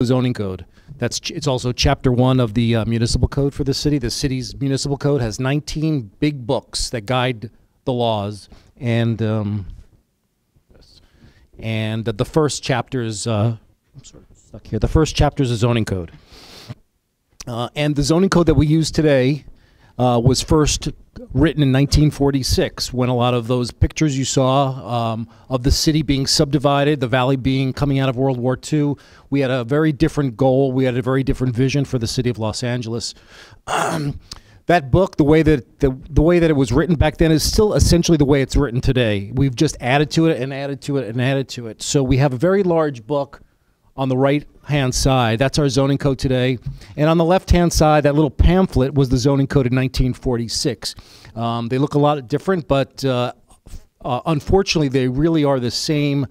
zoning code. It's also chapter 1 of the municipal code for the city. The city's municipal code has 19 big books that guide the laws, and the first chapter is I'm sort of stuck here. The first chapter is a zoning code, and the zoning code that we use today was first written in 1946, when a lot of those pictures you saw of the city being subdivided, the valley coming out of World War II. We had a very different goal. We had a very different vision for the city of Los Angeles. That book, the way that it was written back then, is still essentially the way it's written today. We've just added to it and added to it and added to it. So we have a very large book on the right-hand side. That's our zoning code today. And on the left-hand side, that little pamphlet was the zoning code in 1946. They look a lot different, but unfortunately, they really are the same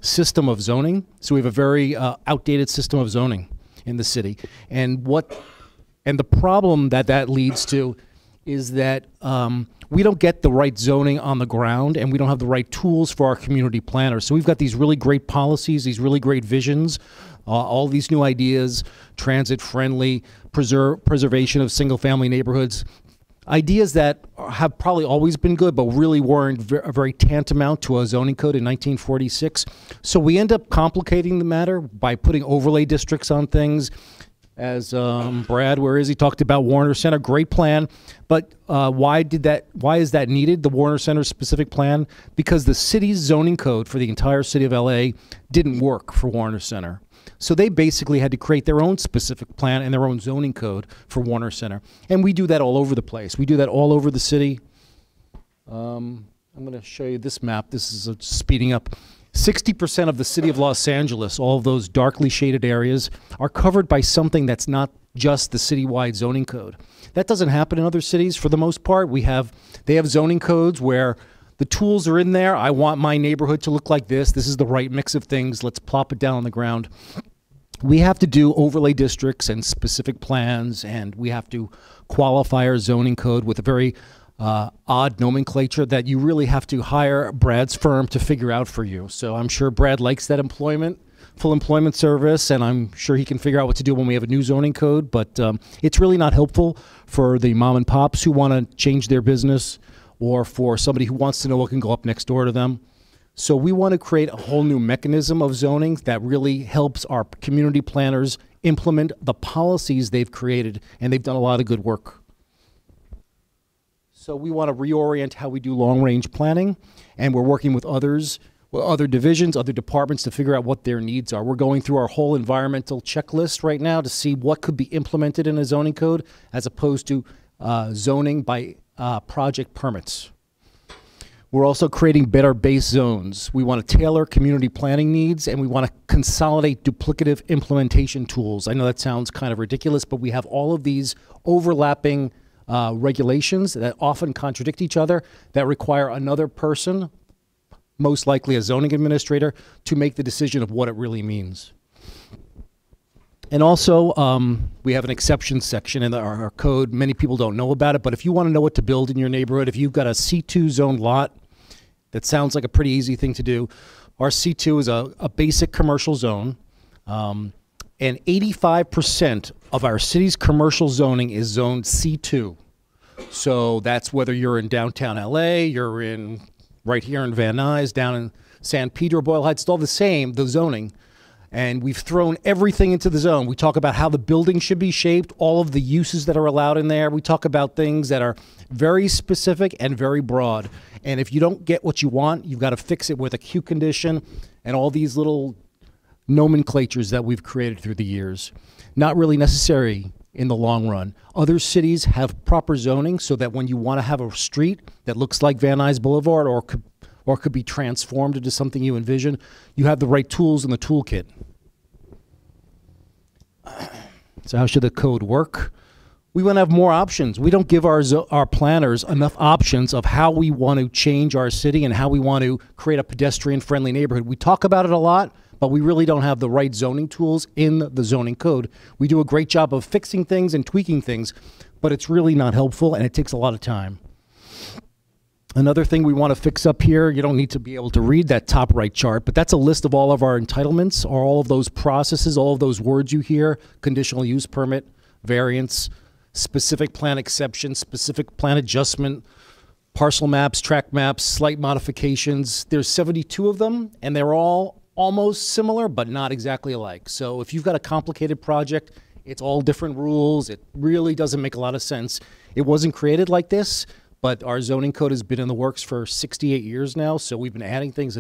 system of zoning. So we have a very outdated system of zoning in the city. And the problem that leads to is that we don't get the right zoning on the ground, and we don't have the right tools for our community planners. So we've got these really great policies, these really great visions, all these new ideas, transit-friendly, preservation of single-family neighborhoods, ideas that have probably always been good, but really weren't very tantamount to a zoning code in 1946. So we end up complicating the matter by putting overlay districts on things. As Brad, where is he, talked about Warner Center, great plan, but why is that needed, the Warner Center specific plan? Because the city's zoning code for the entire city of LA didn't work for Warner Center. So they basically had to create their own specific plan and their own zoning code for Warner Center. And we do that all over the place. We do that all over the city. I'm going to show you this map. This is speeding up. 60% of the city of Los Angeles, all of those darkly shaded areas, are covered by something that's not just the citywide zoning code. That doesn't happen in other cities for the most part. They have zoning codes where the tools are in there. I want my neighborhood to look like this. This is the right mix of things. Let's plop it down on the ground. We have to do overlay districts and specific plans, and we have to qualify our zoning code with a very odd nomenclature that you really have to hire Brad's firm to figure out for you. So I'm sure Brad likes that full employment service, and I'm sure he can figure out what to do when we have a new zoning code, but it's really not helpful for the mom and pops who want to change their business, or for somebody who wants to know what can go up next door to them. So we want to create a whole new mechanism of zoning that really helps our community planners implement the policies they've created, and they've done a lot of good work. So we want to reorient how we do long-range planning, and we're working with other divisions, other departments to figure out what their needs are. We're going through our whole environmental checklist right now to see what could be implemented in a zoning code as opposed to zoning by project permits. We're also creating better base zones. We want to tailor community planning needs, and we want to consolidate duplicative implementation tools. I know that sounds kind of ridiculous, but we have all of these overlapping regulations that often contradict each other, that require another person, most likely a zoning administrator, to make the decision of what it really means. And also, we have an exceptions section in our code. Many people don't know about it, but if you want to know what to build in your neighborhood, if you've got a C2 zone lot, that sounds like a pretty easy thing to do. Our C2 is a basic commercial zone, and 85% of our city's commercial zoning is zoned C2. So that's whether you're in downtown LA, you're right here in Van Nuys, down in San Pedro, Boyle Heights, it's all the same, the zoning. And we've thrown everything into the zone. We talk about how the building should be shaped, all of the uses that are allowed in there. We talk about things that are very specific and very broad. And if you don't get what you want, you've got to fix it with a queue condition and all these little nomenclatures that we've created through the years. Not really necessary in the long run. Other cities have proper zoning so that when you want to have a street that looks like Van Nuys Boulevard or could be transformed into something you envision, you have the right tools in the toolkit. So how should the code work? We want to have more options. We don't give our planners enough options of how we want to change our city and how we want to create a pedestrian-friendly neighborhood. We talk about it a lot, but we really don't have the right zoning tools in the zoning code. We do a great job of fixing things and tweaking things, but it's really not helpful, and it takes a lot of time. Another thing we want to fix up here, you don't need to be able to read that top right chart, but that's a list of all of our entitlements, or all of those processes, all of those words you hear: conditional use permit, variance, specific plan exception, specific plan adjustment, parcel maps, tract maps, slight modifications. There's 72 of them, and they're all almost similar, but not exactly alike. So if you've got a complicated project, it's all different rules. It really doesn't make a lot of sense. It wasn't created like this, but our zoning code has been in the works for 68 years now, so we've been adding things,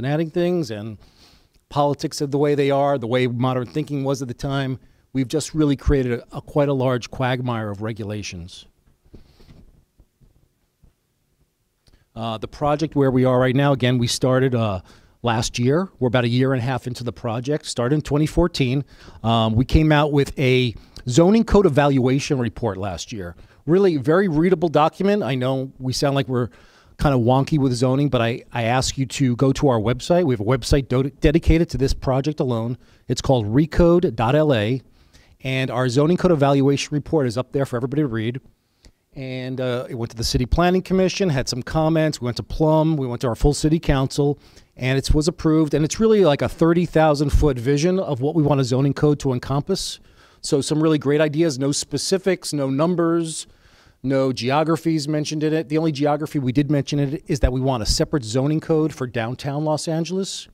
and politics are the way they are, the way modern thinking was at the time. We've just really created quite a large quagmire of regulations. The project where we are right now, again, we started last year. We're about a year and a half into the project, started in 2014. We came out with a zoning code evaluation report last year. Really very readable document. I know we sound like we're kind of wonky with zoning, but I ask you to go to our website. We have a website dedicated to this project alone. It's called recode.la, and our zoning code evaluation report is up there for everybody to read. And it went to the City Planning Commission, had some comments. We went to Plum, we went to our full city council, and it was approved. And it's really like a 30,000-foot vision of what we want a zoning code to encompass. So some really great ideas, no specifics, no numbers, no geographies mentioned in it. The only geography we did mention in it is that we want a separate zoning code for downtown Los Angeles.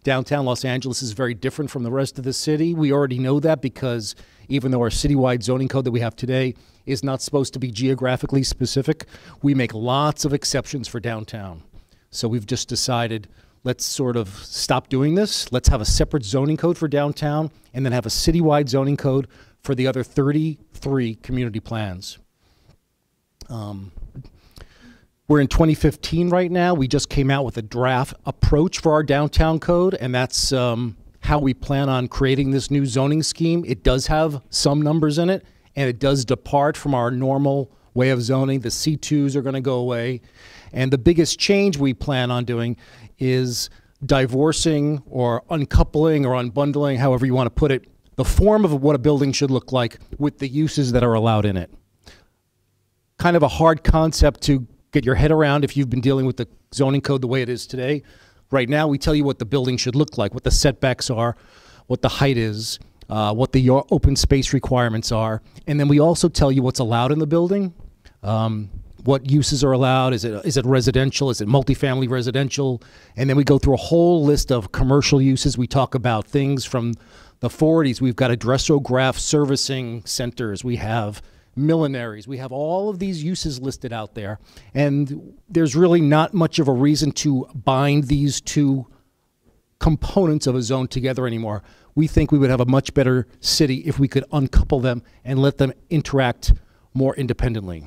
Downtown Los Angeles is very different from the rest of the city. We already know that because even though our citywide zoning code that we have today is not supposed to be geographically specific, we make lots of exceptions for downtown. So we've just decided, let's sort of stop doing this. Let's have a separate zoning code for downtown and then have a citywide zoning code for the other 33 community plans. We're in 2015 right now. We just came out with a draft approach for our downtown code, and that's how we plan on creating this new zoning scheme. It does have some numbers in it, and it does depart from our normal way of zoning. The C2s are going to go away. And the biggest change we plan on doing is divorcing or uncoupling or unbundling, however you want to put it, the form of what a building should look like with the uses that are allowed in it. Kind of a hard concept to get your head around if you've been dealing with the zoning code the way it is today. Right now, we tell you what the building should look like, what the setbacks are, what the height is, what the open space requirements are, and then we also tell you what's allowed in the building, what uses are allowed. Is it residential? Is it multifamily residential? And then we go through a whole list of commercial uses. We talk about things from the 40s. We've got addressograph servicing centers. We have millineries. We have all of these uses listed out there. And there's really not much of a reason to bind these two components of a zone together anymore. We think we would have a much better city if we could uncouple them and let them interact more independently.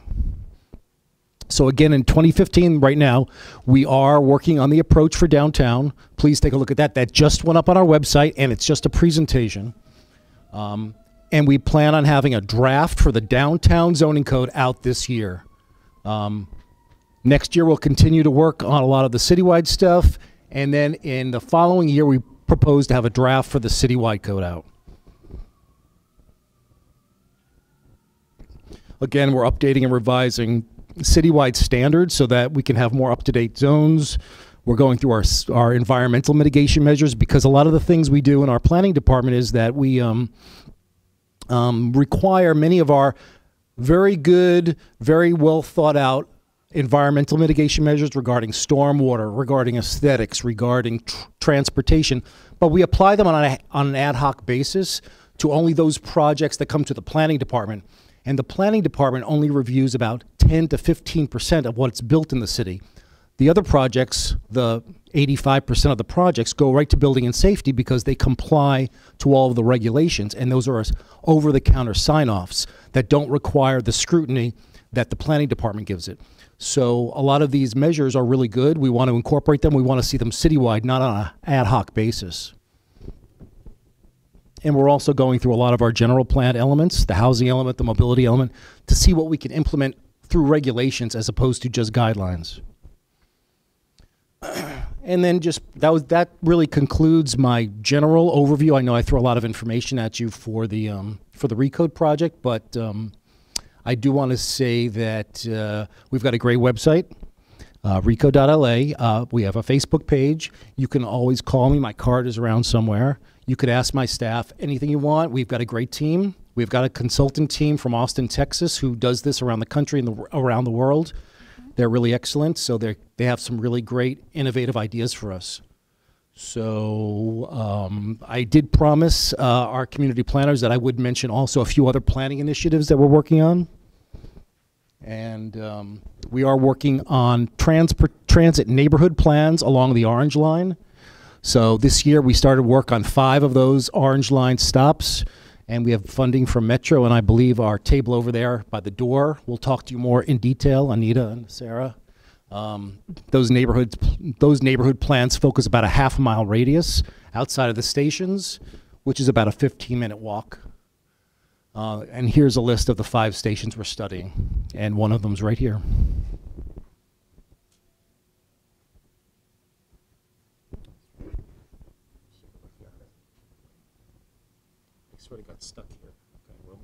So again, in 2015, right now, we are working on the approach for downtown. Please take a look at that. That just went up on our website, and it's just a presentation. And we plan on having a draft for the downtown zoning code out this year. Next year, we'll continue to work on a lot of the citywide stuff. And then in the following year, we propose to have a draft for the citywide code out. Again, we're updating and revising citywide standards so that we can have more up-to-date zones. We're going through our environmental mitigation measures, because a lot of the things we do in our planning department is that we require many of our very good, very well thought out environmental mitigation measures regarding stormwater, regarding aesthetics, regarding transportation, but we apply them on an ad hoc basis to only those projects that come to the planning department. And the planning department only reviews about 10 to 15% of what's built in the city. The other projects, the 85% of the projects, go right to building and safety because they comply to all of the regulations, and those are over-the-counter sign-offs that don't require the scrutiny that the planning department gives it. So a lot of these measures are really good. We want to incorporate them. We want to see them citywide, not on an ad hoc basis. And we're also going through a lot of our general plan elements, the housing element, the mobility element, to see what we can implement through regulations as opposed to just guidelines. And then just that really concludes my general overview. I know I throw a lot of information at you for the Recode project, but I do want to say that we've got a great website. rico.la. We have a Facebook page. You can always call me. My card is around somewhere. You could ask my staff anything you want. We've got a great team. We've got a consultant team from Austin, Texas, who does this around the country and around the world. They're really excellent, so they have some really great, innovative ideas for us. So I did promise our community planners that I would mention also a few other planning initiatives that we're working on. And we are working on transit neighborhood plans along the Orange Line. So this year we started work on 5 of those Orange Line stops, and we have funding from Metro, and I believe our table over there by the door will talk to you more in detail, Anita and Sarah. Those neighborhood plans focus about a half-mile radius outside of the stations, which is about a 15-minute walk. And here's a list of the 5 stations we're studying, and one of them's right here. Sort of got stuck here. Okay, well,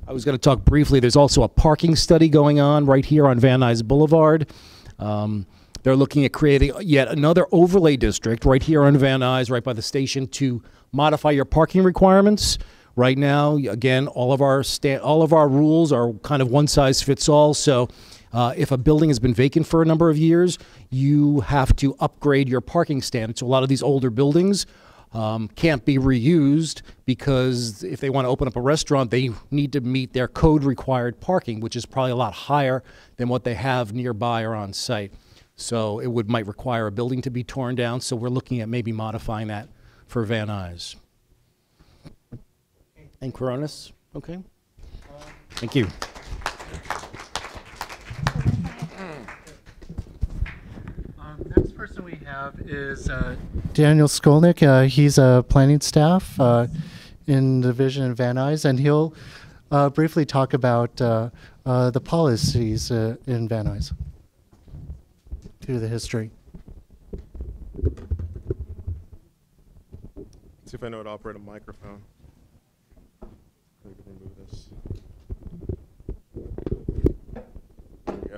I was going to talk briefly. There's also a parking study going on right here on Van Nuys Boulevard. They're looking at creating yet another overlay district right here on Van Nuys, right by the station, to modify your parking requirements. Right now, again, all of our rules are kind of one size fits all. So if a building has been vacant for a number of years, you have to upgrade your parking standards. So a lot of these older buildings can't be reused, because if they want to open up a restaurant, they need to meet their code required parking, which is probably a lot higher than what they have nearby or on site. So it might require a building to be torn down. So we're looking at maybe modifying that for Van Nuys. And Coronis, okay? Thank you. Next person we have is Daniel Skolnick. He's a planning staff in the division in Van Nuys, and he'll briefly talk about the policies in Van Nuys due to the history. See if I know how to operate a microphone. Maybe remove this. There we go.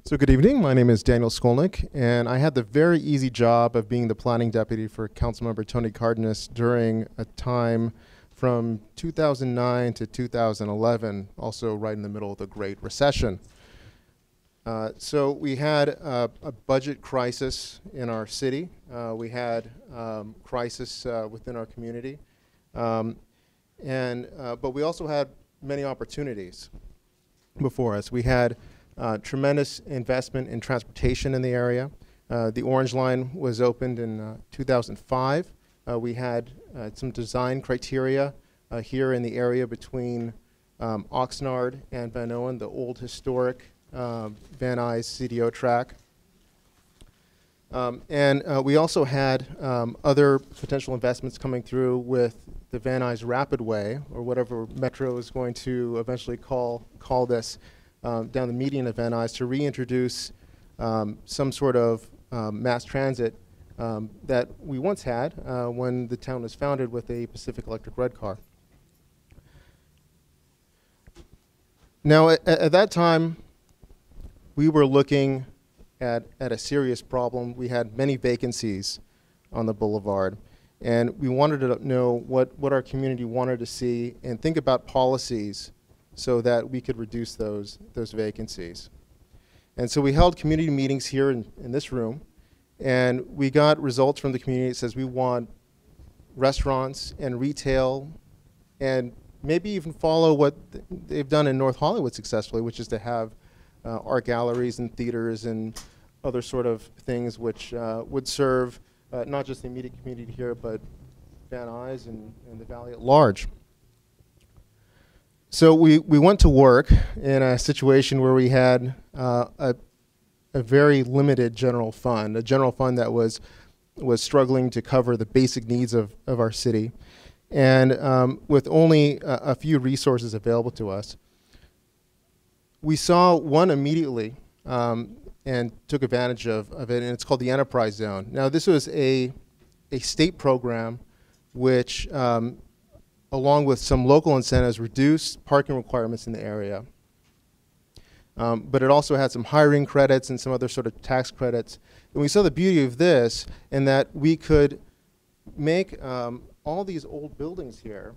So good evening. My name is Daniel Skolnick, and I had the very easy job of being the planning deputy for Councilmember Tony Cardenas during a time from 2009 to 2011, also right in the middle of the Great Recession. So we had a budget crisis in our city. We had crisis within our community. But we also had many opportunities before us. We had tremendous investment in transportation in the area. The Orange Line was opened in 2005. We had some design criteria here in the area between Oxnard and Van Owen, the old historic Van Nuys CDO track. We also had other potential investments coming through with the Van Nuys Rapid Way, or whatever Metro is going to eventually call this, down the median of Van Nuys, to reintroduce some sort of mass transit that we once had when the town was founded with a Pacific Electric Red Car. Now, at that time, we were looking at a serious problem. We had many vacancies on the boulevard, and we wanted to know what our community wanted to see and think about policies so that we could reduce those vacancies. And so we held community meetings here in this room, and we got results from the community that says we want restaurants and retail, and maybe even follow what they've done in North Hollywood successfully, which is to have art galleries and theaters and other sort of things which would serve not just the immediate community here, but Van Nuys and the valley at large. So we went to work in a situation where we had a very limited general fund, a general fund that was struggling to cover the basic needs of our city, and with only a few resources available to us. We saw one immediately and took advantage of it, and it's called the Enterprise Zone. Now, this was a state program which, along with some local incentives, reduced parking requirements in the area. but it also had some hiring credits and some other sort of tax credits. And we saw the beauty of this in that we could make all these old buildings here,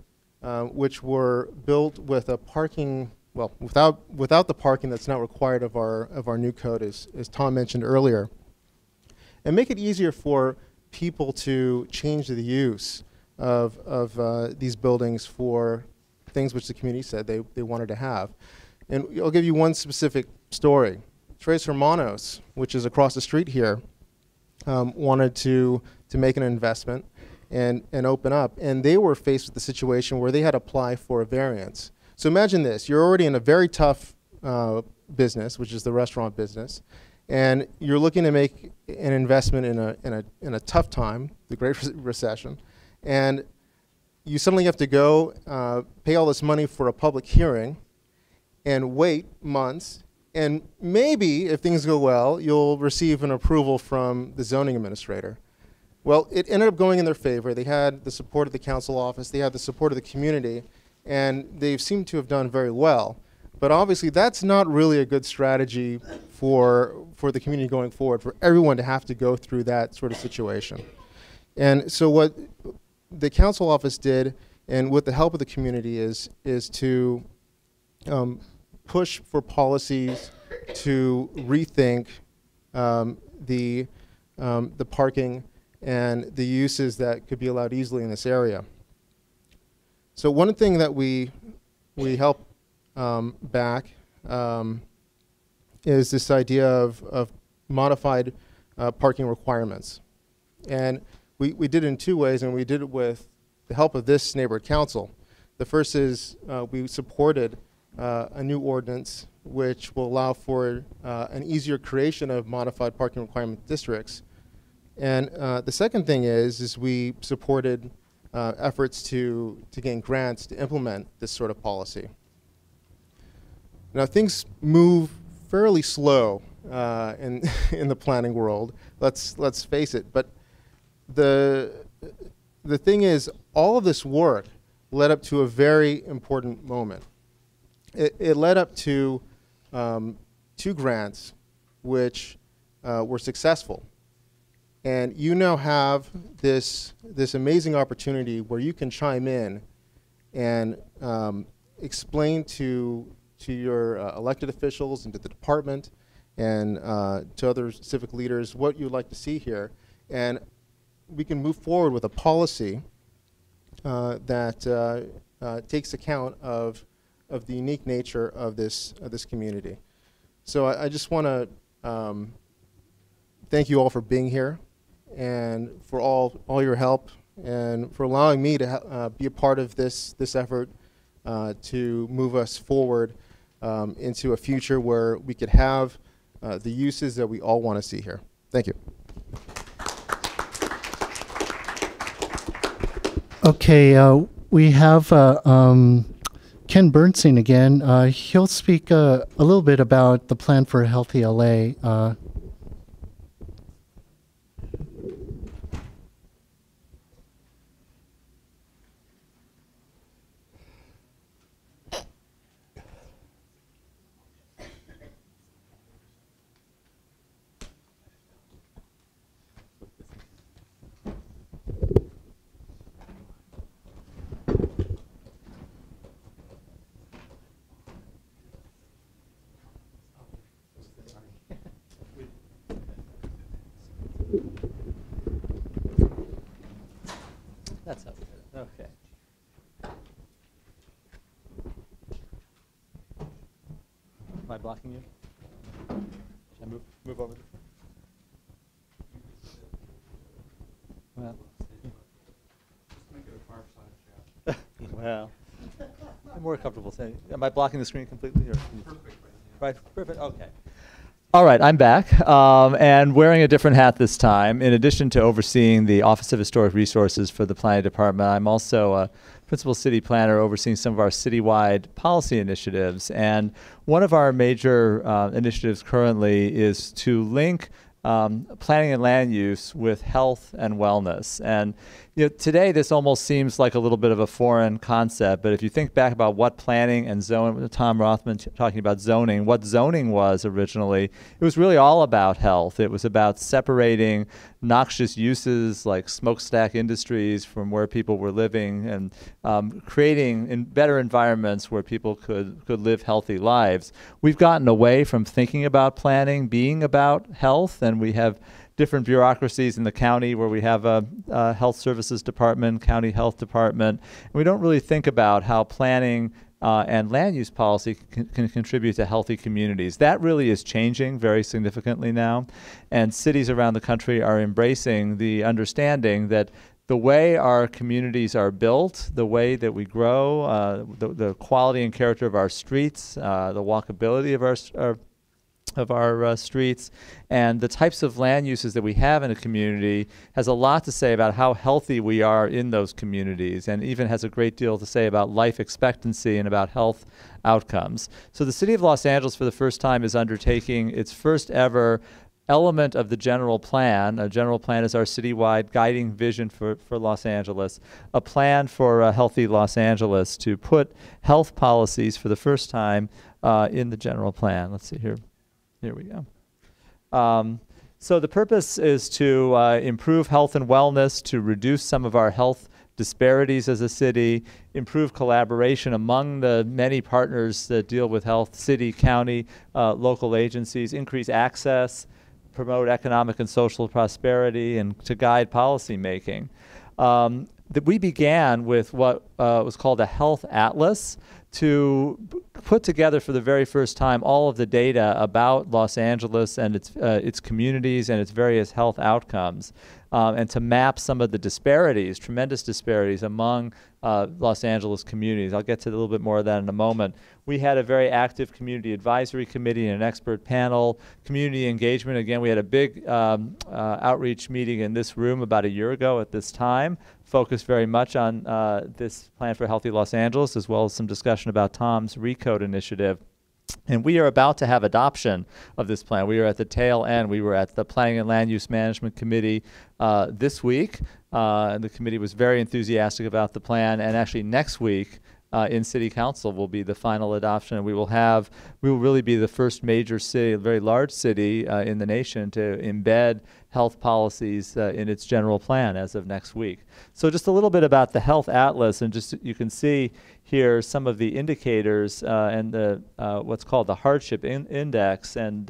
which were built with a parking, well, without the parking that's not required of our new code, as Tom mentioned earlier, and make it easier for people to change the use of these buildings for things which the community said they wanted to have. And I'll give you one specific story. Tres Hermanos, which is across the street here, wanted to make an investment and open up, and they were faced with the situation where they had to apply for a variance. So imagine this: you're already in a very tough business, which is the restaurant business, and you're looking to make an investment in a tough time, the Great Recession, and you suddenly have to go pay all this money for a public hearing and wait months, and maybe, if things go well, you'll receive an approval from the zoning administrator. Well, it ended up going in their favor. They had the support of the council office, they had the support of the community, and they seem to have done very well. But obviously, that's not really a good strategy for the community going forward, for everyone to have to go through that sort of situation. And so what the council office did, and with the help of the community, is to push for policies to rethink the parking and the uses that could be allowed easily in this area. So one thing that we help back is this idea of modified parking requirements. And we did it in two ways, and we did it with the help of this neighborhood council. The first is we supported a new ordinance which will allow for an easier creation of modified parking requirement districts. And the second thing is we supported efforts to gain grants to implement this sort of policy. Now, things move fairly slow in the planning world. Let's face it. But the thing is, all of this work led up to a very important moment. It led up to two grants which were successful. And you now have this amazing opportunity where you can chime in and explain to your elected officials and to the department and to other civic leaders what you'd like to see here. And we can move forward with a policy that takes account of the unique nature of this community. So I just want to thank you all for being here, and for all your help, and for allowing me to be a part of this effort to move us forward into a future where we could have the uses that we all want to see here. Thank you. Okay, we have Ken Bernstein again. He'll speak a little bit about the plan for a healthy LA. That's up there. Okay. Am I blocking you? Should I move over? Well, well, I'm more comfortable saying. Am I blocking the screen completely? Or perfect. Right. Perfect. Okay. All right, I'm back, and wearing a different hat this time. In addition to overseeing the Office of Historic Resources for the Planning Department, I'm also a principal city planner overseeing some of our citywide policy initiatives. And one of our major initiatives currently is to link planning and land use with health and wellness. And today this almost seems like a little bit of a foreign concept, but if you think back about what planning and zoning, Tom Rothman talking about zoning, what zoning was originally, it was really all about health. It was about separating noxious uses like smokestack industries from where people were living, and creating better environments where people could live healthy lives. We've gotten away from thinking about planning being about health, and we have different bureaucracies in the county where we have a health services department, county health department, and we don't really think about how planning and land use policy can contribute to healthy communities. That really is changing very significantly now, and cities around the country are embracing the understanding that the way our communities are built, the way that we grow, the quality and character of our streets, the walkability of our streets, and the types of land uses that we have in a community has a lot to say about how healthy we are in those communities, and even has a great deal to say about life expectancy and about health outcomes. So the City of Los Angeles for the first time is undertaking its first ever element of the general plan. A general plan is our citywide guiding vision for Los Angeles, a plan for a healthy Los Angeles to put health policies for the first time in the general plan. Let's see here. Here we go. So the purpose is to improve health and wellness, to reduce some of our health disparities as a city, improve collaboration among the many partners that deal with health, city, county, local agencies, increase access, promote economic and social prosperity, and to guide policy making. We began with what was called a health atlas to put together for the very first time all of the data about Los Angeles and its communities and its various health outcomes, and to map some of the disparities, tremendous disparities among Los Angeles communities. I'll get to a little bit more of that in a moment. We had a very active community advisory committee and an expert panel. Community engagement, again, we had a big outreach meeting in this room about a year ago at this time, focused very much on this plan for healthy Los Angeles, as well as some discussion about Tom's Recode initiative. And we are about to have adoption of this plan. We are at the tail end. We were at the Planning and Land Use Management Committee this week. And the committee was very enthusiastic about the plan. And actually next week in City Council will be the final adoption. And we will really be the first major city, a very large city in the nation, to embed health policies in its general plan as of next week. So just a little bit about the Health Atlas, and just you can see here some of the indicators and the what's called the hardship index, and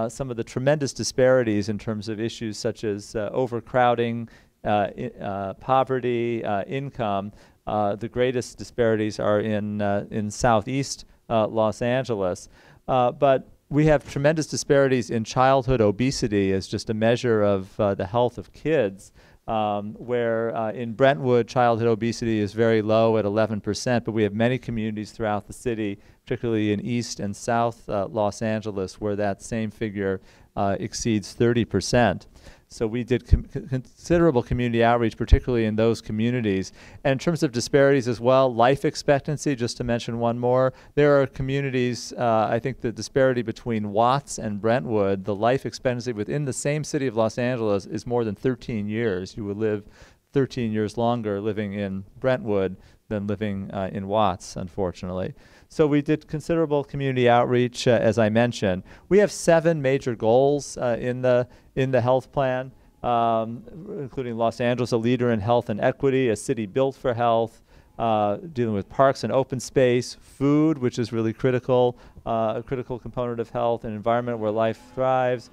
some of the tremendous disparities in terms of issues such as overcrowding, poverty, income. The greatest disparities are in Southeast Los Angeles, but we have tremendous disparities in childhood obesity as just a measure of the health of kids, where in Brentwood, childhood obesity is very low at 11%, but we have many communities throughout the city, particularly in East and South Los Angeles, where that same figure exceeds 30%. So we did considerable community outreach, particularly in those communities. And in terms of disparities as well, life expectancy, just to mention one more, there are communities, I think the disparity between Watts and Brentwood, the life expectancy within the same city of Los Angeles is more than 13 years. You would live 13 years longer living in Brentwood than living in Watts, unfortunately. So we did considerable community outreach, as I mentioned. We have 7 major goals in the health plan, including Los Angeles, a leader in health and equity, a city built for health, dealing with parks and open space, food, which is really critical, a critical component of health, an environment where life thrives,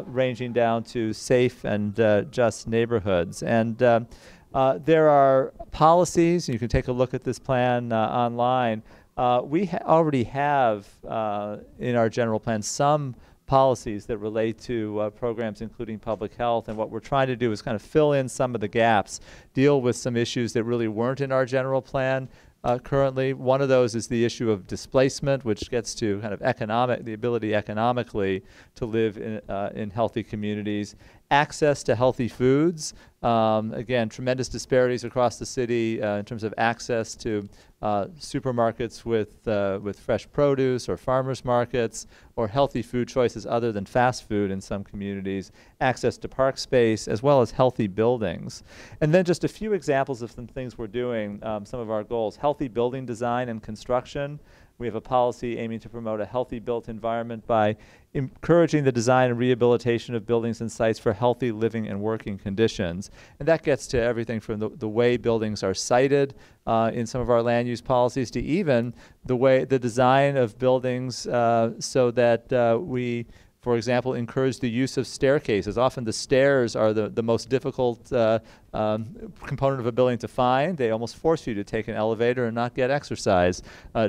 ranging down to safe and just neighborhoods. And there are policies, you can take a look at this plan online. We already have in our general plan some policies that relate to programs including public health, and what we're trying to do is kind of fill in some of the gaps, deal with some issues that really weren't in our general plan currently. One of those is the issue of displacement, which gets to kind of the ability economically to live in healthy communities, access to healthy foods. Again, tremendous disparities across the city in terms of access to supermarkets with fresh produce, or farmers markets, or healthy food choices other than fast food in some communities, access to park space, as well as healthy buildings. And then just a few examples of some things we're doing, some of our goals: healthy building design and construction. We have a policy aiming to promote a healthy built environment by encouraging the design and rehabilitation of buildings and sites for healthy living and working conditions. And that gets to everything from the way buildings are sited in some of our land use policies, to even the design of buildings so that we, for example, encourage the use of staircases. Often the stairs are the most difficult component of a building to find. They almost force you to take an elevator and not get exercise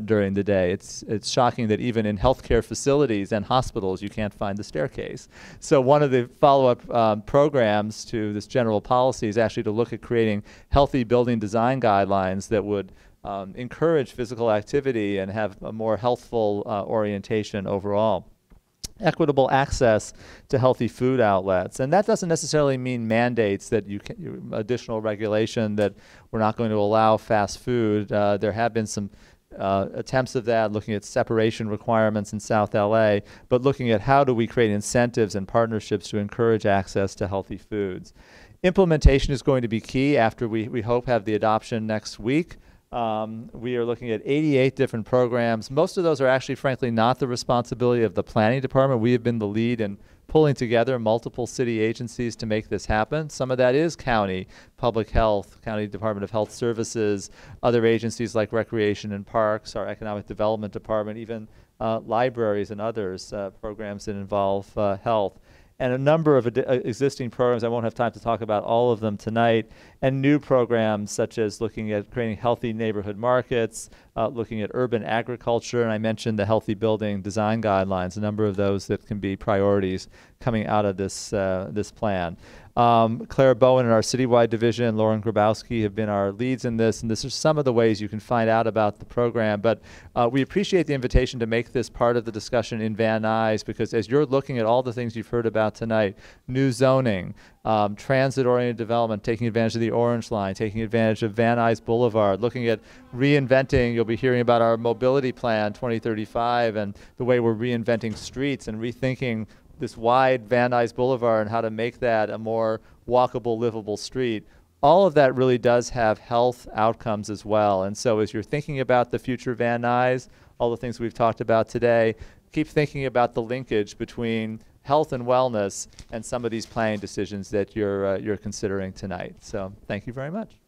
during the day. It's shocking that even in healthcare facilities and hospitals you can't find the staircase. So one of the follow-up programs to this general policy is actually to look at creating healthy building design guidelines that would encourage physical activity and have a more healthful orientation overall. Equitable access to healthy food outlets. And that doesn't necessarily mean mandates, that additional regulation that we're not going to allow fast food. There have been some attempts of that, looking at separation requirements in South LA, but looking at how do we create incentives and partnerships to encourage access to healthy foods. Implementation is going to be key after we hope have the adoption next week. We are looking at 88 different programs. Most of those are actually, frankly, not the responsibility of the planning department. We have been the lead in pulling together multiple city agencies to make this happen. Some of that is county public health, county Department of Health Services, other agencies like Recreation and Parks, our Economic Development Department, even libraries and others, programs that involve health. And a number of existing programs. I won't have time to talk about all of them tonight, and new programs such as looking at creating healthy neighborhood markets, looking at urban agriculture, and I mentioned the healthy building design guidelines, a number of those that can be priorities coming out of this plan. Claire Bowen in our citywide division and Lauren Grabowski have been our leads in this, and this is some of the ways you can find out about the program. But we appreciate the invitation to make this part of the discussion in Van Nuys, because as you're looking at all the things you've heard about tonight, new zoning, transit-oriented development, taking advantage of the Orange Line, taking advantage of Van Nuys Boulevard, looking at reinventing, you'll be hearing about our mobility plan 2035 and the way we're reinventing streets and rethinking this wide Van Nuys Boulevard and how to make that a more walkable, livable street. All of that really does have health outcomes as well. And so as you're thinking about the future Van Nuys, all the things we've talked about today, keep thinking about the linkage between health and wellness and some of these planning decisions that you're considering tonight. So thank you very much.